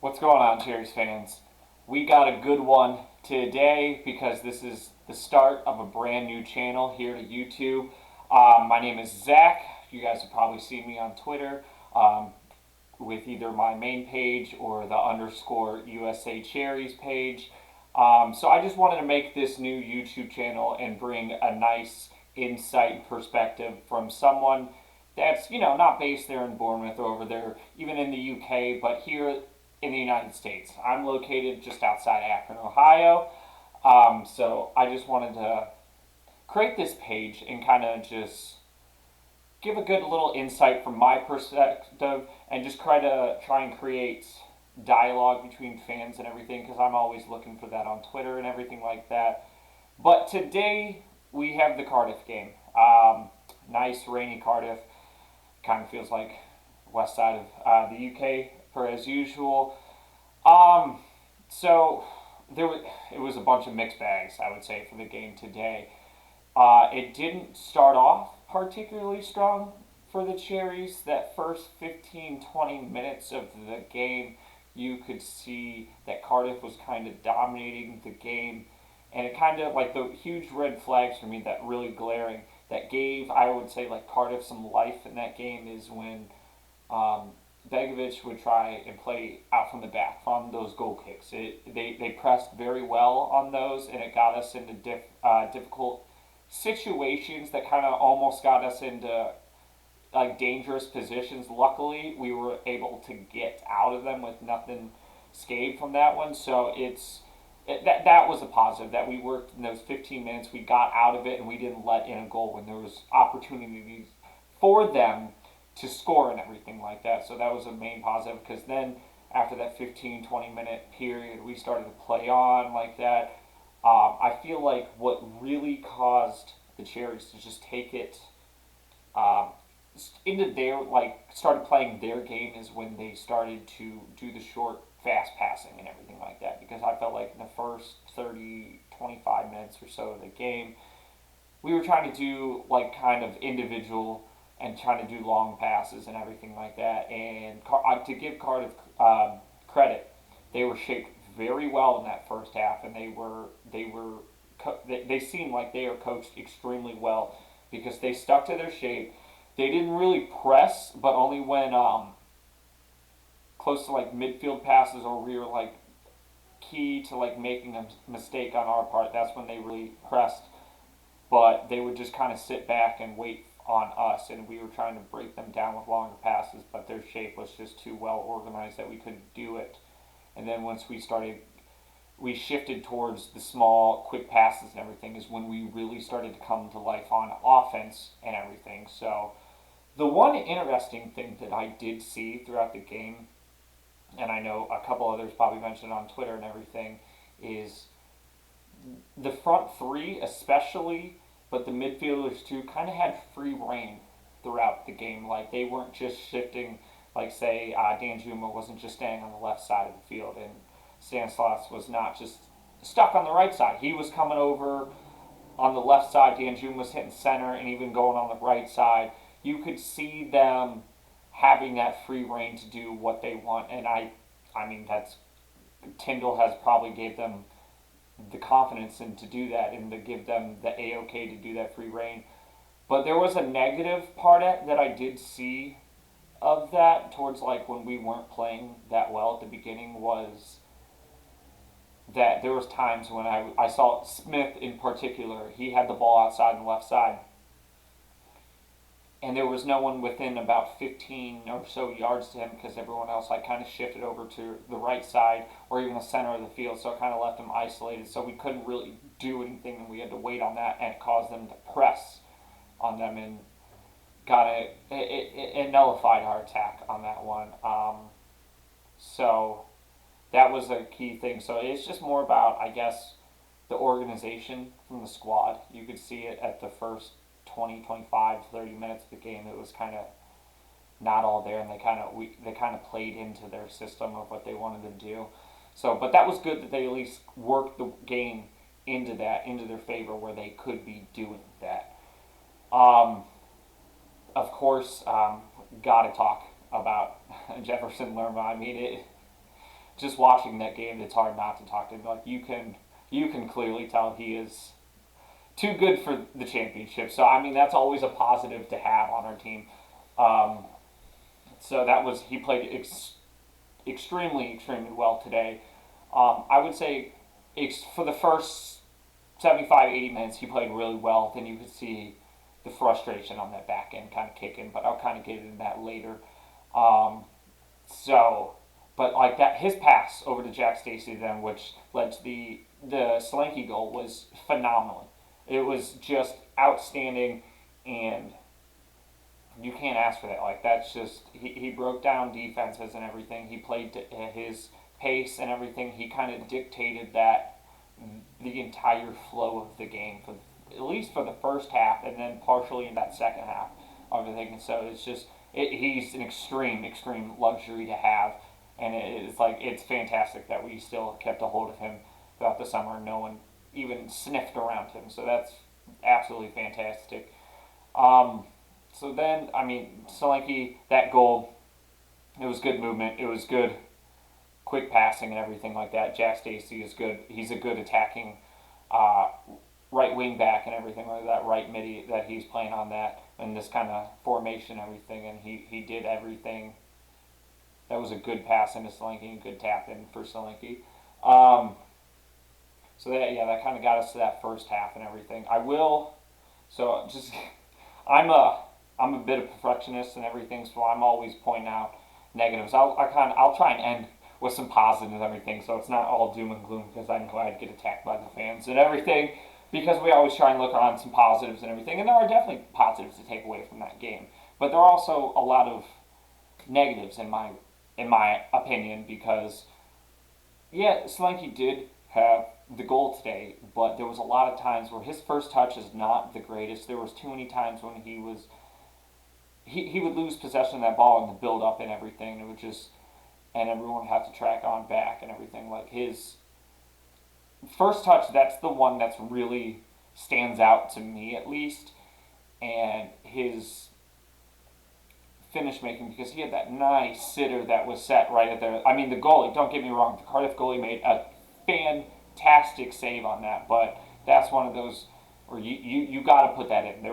What's going on, Cherries fans? We got a good one today because this is the start of a brand new channel here to YouTube. My name is Zach. You guys have probably seen me on Twitter with either my main page or the underscore USA Cherries page. So I just wanted to make this new YouTube channel and bring a nice insight and perspective from someone that's, not based there in Bournemouth or over there, even in the UK, but here in the United States. I'm located just outside Akron, Ohio. So I just wanted to create this page and kind of just give a good little insight from my perspective and just try and create dialogue between fans and everything because I'm always looking for that on Twitter and everything like that. But today we have the Cardiff game. Nice rainy Cardiff. Kind of feels like west side of the UK per as usual. So it was a bunch of mixed bags, I would say, for the game today. It didn't start off particularly strong for the Cherries. That first 15-20 minutes of the game, you could see that Cardiff was kind of dominating the game. And it kind of, like, the huge red flags for me that really glaring, that gave, I would say, like, Cardiff some life in that game is when Begovic would try and play out from the back from those goal kicks. They pressed very well on those, and it got us into difficult situations that kind of almost got us into like dangerous positions. Luckily, we were able to get out of them with nothing scathed from that one. So that was a positive that we worked in those 15 minutes. We got out of it and we didn't let in a goal when there was opportunities for them to score and everything like that. So that was a main positive because then after that 15-20 minute period, we started to play on like that. I feel like what really caused the Cherries to just take it into their, started playing their game is when they started to do the short, fast passing and everything like that. Because I felt like in the first 30, 25 minutes or so of the game, we were trying to do, kind of individual and trying to do long passes and everything like that. And to give Cardiff credit, they were shaped very well in that first half, and they seemed like they were coached extremely well because they stuck to their shape. They didn't really press, but only when close to midfield passes or we were key to making a mistake on our part. That's when they really pressed, but they would just kind of sit back and wait on us, and we were trying to break them down with longer passes, but their shape was just too well organized that we couldn't do it. And then once we shifted towards the small, quick passes and everything is when we really started to come to life on offense and everything. So the one interesting thing that I did see throughout the game, and I know a couple others probably mentioned on Twitter and everything, is the front three especially, but the midfielders too, kind of had free reign throughout the game. Like they weren't just shifting. Like say Danjuma wasn't just staying on the left side of the field, and Stanislas was not just stuck on the right side. He was coming over on the left side. Danjuma was hitting center and even going on the right side. You could see them having that free reign to do what they want, and I mean that's Tyndall has probably gave them the confidence and to do that and to give them the A-OK to do that free reign. But there was a negative part that I did see of that towards when we weren't playing that well at the beginning was that there was times when I saw Smith in particular. He had the ball outside on the left side, and there was no one within about 15 or so yards to him because everyone else kind of shifted over to the right side or even the center of the field, so it kind of left him isolated. So we couldn't really do anything, and we had to wait on that, and it caused them to press on them and it nullified our attack on that one. So that was a key thing. So it's just more about, I guess, the organization from the squad. You could see it at the first 20, 25, 30 minutes of the game. It was kind of not all there, and they kind of played into their system of what they wanted to do. So, but that was good that they at least worked the game into their favor where they could be doing that. Of course, got to talk about Jefferson Lerma. I mean, just watching that game, it's hard not to talk to him. Like you can clearly tell he is too good for the championship. So I mean, that's always a positive to have on our team. Um, so that was he played extremely well today. I would say for the first 75, 80 minutes, he played really well. Then you could see the frustration on that back end kind of kicking, but I'll kind of get into that later. Um, so, but like that, his pass over to Jack Stacey then, which led to the Solanke goal, was phenomenal. It was just outstanding, and you can't ask for that. Like that's just he broke down defenses and everything. He played at his pace and everything. He kind of dictated that the entire flow of the game for at least for the first half, and then partially in that second half of everything. And so it's just he's an extreme luxury to have, and it's like it's fantastic that we still kept a hold of him throughout the summer. No one even sniffed around him, so that's absolutely fantastic. Um, so then, I mean, Solanke, that goal, it was good movement. It was good, quick passing and everything like that. Jack Stacey is good. He's a good attacking uh, right wing back and everything like that. Right midi that he's playing on that and this kind of formation and everything. And he did everything. That was a good pass into Solanke and good tap in for Solanke. Um, so that kind of got us to that first half and everything. I will. So just I'm a bit of a perfectionist and everything, so I'm always pointing out negatives. I'll try and end with some positives and everything, so it's not all doom and gloom because I know I'd get attacked by the fans and everything. Because we always try and look on some positives and everything, and there are definitely positives to take away from that game, but there are also a lot of negatives in my opinion because yeah, Solanke did have the goal today, but there was a lot of times where his first touch is not the greatest. There was too many times when he would lose possession of that ball in the build up and everything. It would just and everyone would have to track on back and everything. Like his first touch, that's the one that's really stands out to me at least, and his finish making because he had that nice sitter that was set right at there. I mean, the goalie, don't get me wrong, the Cardiff goalie made a fantastic save on that, but that's one of those where you got to put that in.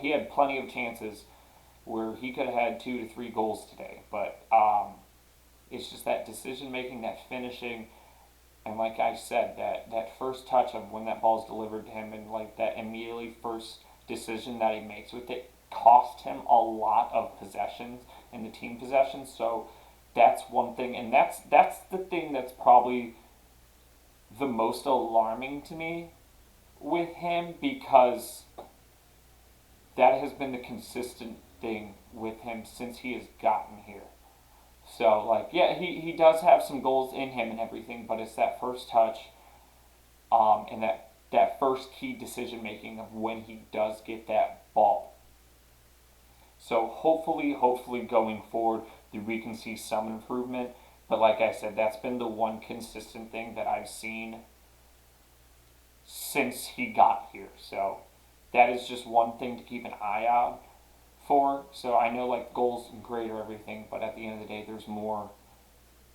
He had plenty of chances where he could have had 2 to 3 goals today, but it's just that decision making, that finishing, and like I said, that first touch of when that ball's delivered to him, and like that immediately first decision that he makes with it cost him a lot of possessions in the team possessions. So that's one thing, and that's the thing that's probably the most alarming to me with him because that has been the consistent thing with him since he has gotten here. So like yeah, he does have some goals in him and everything, but it's that first touch, and that first key decision making of when he does get that ball. So hopefully going forward, we can see some improvement. But like I said, that's been the one consistent thing that I've seen since he got here. So that is just one thing to keep an eye out for. So I know like goals and great or everything, but at the end of the day, there's more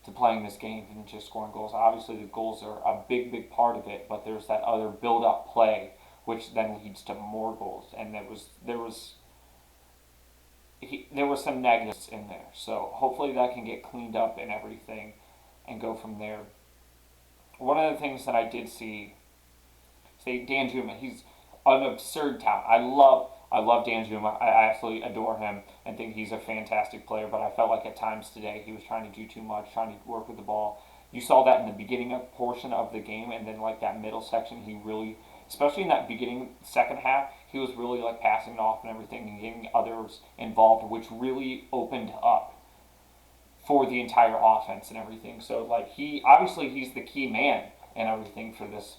to playing this game than just scoring goals. Obviously, the goals are a big part of it, but there's that other build-up play, which then leads to more goals. And there was some negatives in there. So hopefully that can get cleaned up and everything and go from there. One of the things that I did see, say Dan Juma, he's an absurd talent. I love Dan Juma. I absolutely adore him and think he's a fantastic player, but I felt like at times today he was trying to do too much, trying to work with the ball. You saw that in the beginning of portion of the game, and then like that middle section, he really, especially in that beginning second half, he was really like passing it off and everything and getting others involved, which really opened up for the entire offense and everything. So like he's the key man and everything for this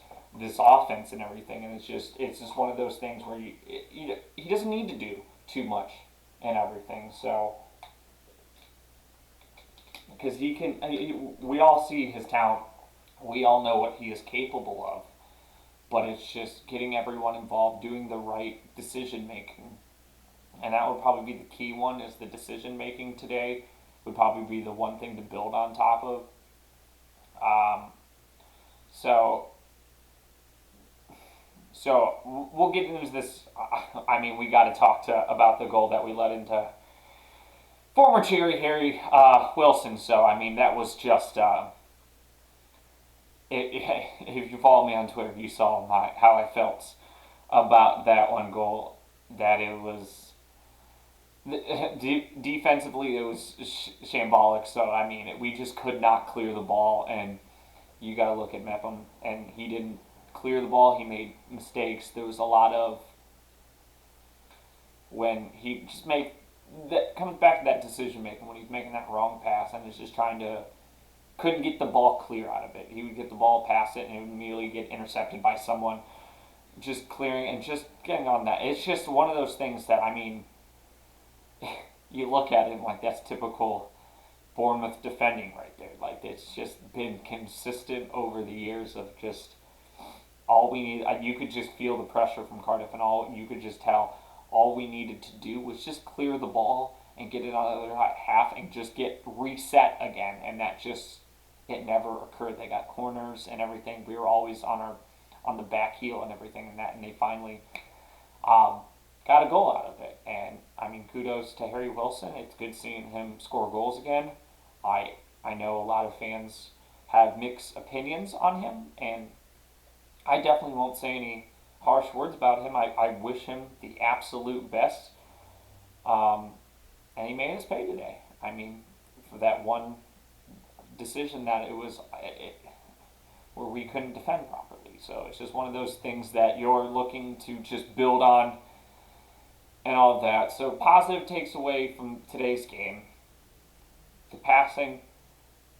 offense and everything, and it's just one of those things where he doesn't need to do too much and everything. So because we all see his talent, we all know what he is capable of, but it's just getting everyone involved, doing the right decision making, and that would probably be the key one. Is the decision making today would probably be the one thing to build on top of. Um, so we'll get into this. I mean, we got to talk to about the goal that we let into former Cherry Harry Wilson. So I mean, that was just. If you follow me on Twitter, you saw how I felt about that one goal. That it was defensively, it was shambolic. So I mean, we just could not clear the ball, and you got to look at Mepham, and he didn't clear the ball. He made mistakes. There was a lot of when he just made that comes back to that decision making when he's making that wrong pass and is just trying to couldn't get the ball clear out of it. He would get the ball past it and it would immediately get intercepted by someone. Just clearing and just getting on that. It's just one of those things that I mean, you look at it and like that's typical Bournemouth defending right there. Like it's just been consistent over the years of just all we need. You could just feel the pressure from Cardiff, and all you could just tell. All we needed to do was just clear the ball and get it on the other half and just get reset again. And that just it never occurred. They got corners and everything. We were always on the back heel and everything and that. And they finally got a goal out of it. And I mean, kudos to Harry Wilson. It's good seeing him score goals again. I know a lot of fans have mixed opinions on him, and I definitely won't say any harsh words about him. I wish him the absolute best. And he made his pay today. I mean, for that one decision that where we couldn't defend properly. So it's just one of those things that you're looking to just build on and all of that. So positive takes away from today's game. The passing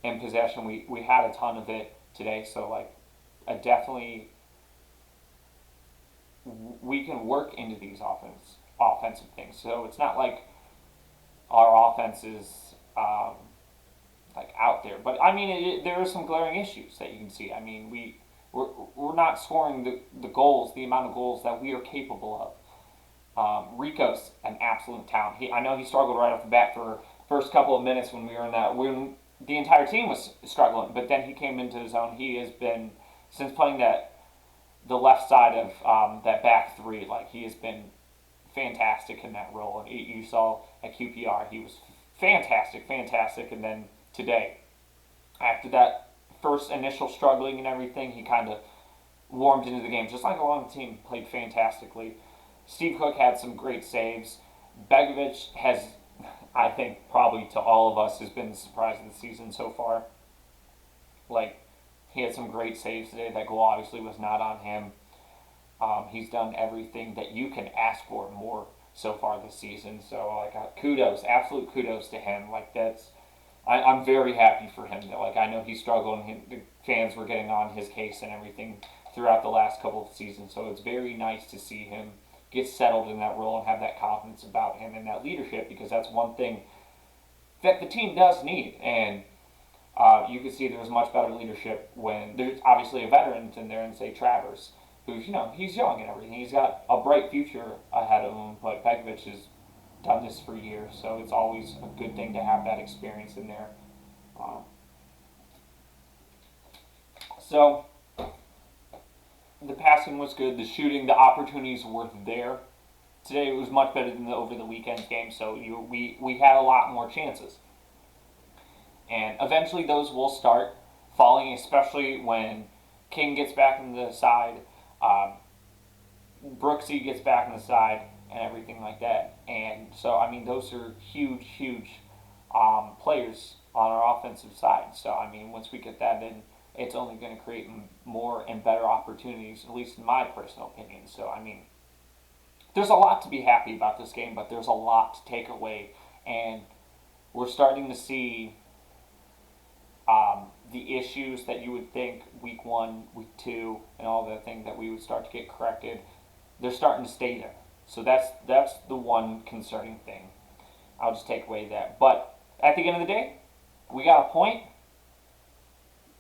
and possession, we had a ton of it today. So like, I definitely we can work into these offensive things. So it's not like our offense is like out there, but I mean there are some glaring issues that you can see. I mean we're not scoring the goals, the amount of goals that we are capable of. Rico's an absolute talent. I know he struggled right off the bat for first couple of minutes when we were in that. When the entire team was struggling, but then he came into his own. He has been since playing the left side of that back three. Like he has been fantastic in that role. And you saw at QPR, he was fantastic. And then today, after that first initial struggling and everything, he kind of warmed into the game. Just like along the team, played fantastically. Steve Cook had some great saves. Begovic has, I think, probably to all of us, has been the surprise of the season so far. Like, he had some great saves today. That goal obviously was not on him. He's done everything that you can ask for more so far this season. So, like, kudos, absolute kudos to him. Like, I'm very happy for him. Like, I know he struggled and the fans were getting on his case and everything throughout the last couple of seasons. So it's very nice to see him get settled in that role and have that confidence about him and that leadership, because that's one thing that the team does need. And you can see there's much better leadership when there's obviously a veteran in there, and say Travers, who's, he's young and everything. He's got a bright future ahead of him, but Begovic has done this for years, so it's always a good thing to have that experience in there. So the passing was good. The shooting, the opportunities were there. Today it was much better than over the weekend's game, so we had a lot more chances. And eventually those will start falling, especially when King gets back in the side, Brooksy gets back in the side, and everything like that. And so, I mean, those are huge players on our offensive side. So, I mean, once we get that in, it's only going to create more and better opportunities, at least in my personal opinion. So, I mean, there's a lot to be happy about this game, but there's a lot to take away. And we're starting to see the issues that you would think week 1, week 2, and all the things that we would start to get corrected. They're starting to stay there. So that's the one concerning thing. I'll just take away that. But at the end of the day, we got a point.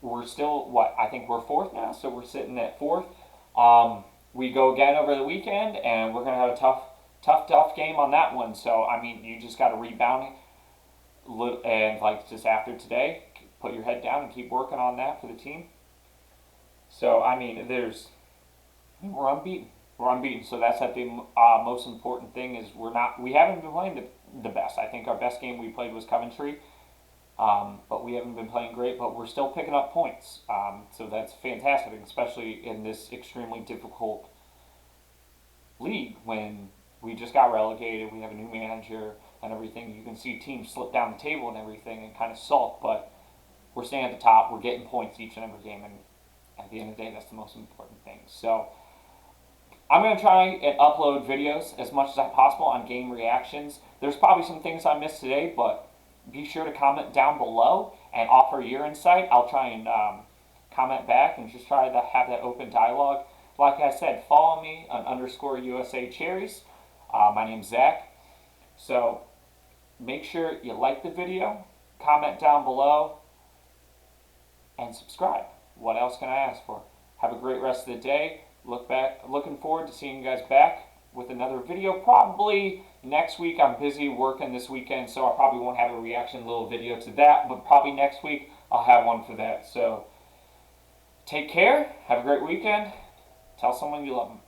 We're still, I think we're 4th now, so we're sitting at 4th. We go again over the weekend, and we're going to have a tough game on that one. So, I mean, you just got to rebound, and like just after today, put your head down and keep working on that for the team. So I mean, we're unbeaten. We're unbeaten. So that's I think most important thing is we haven't been playing the best. I think our best game we played was Coventry, but we haven't been playing great. But we're still picking up points. So that's fantastic, especially in this extremely difficult league when we just got relegated. We have a new manager and everything. You can see teams slip down the table and everything and kind of sulk, but we're staying at the top. We're getting points each and every game, and at the end of the day, that's the most important thing. So I'm going to try and upload videos as much as possible on game reactions. There's probably some things I missed today, but be sure to comment down below and offer your insight. I'll try and comment back and just try to have that open dialogue. Like I said, follow me on _USA Cherries. My name's Zach. So make sure you like the video, comment down below, and subscribe. What else can I ask for? Have a great rest of the day. Looking forward to seeing you guys back with another video. Probably next week. I'm busy working this weekend, so I probably won't have a reaction little video to that, but probably next week I'll have one for that. So take care. Have a great weekend. Tell someone you love them.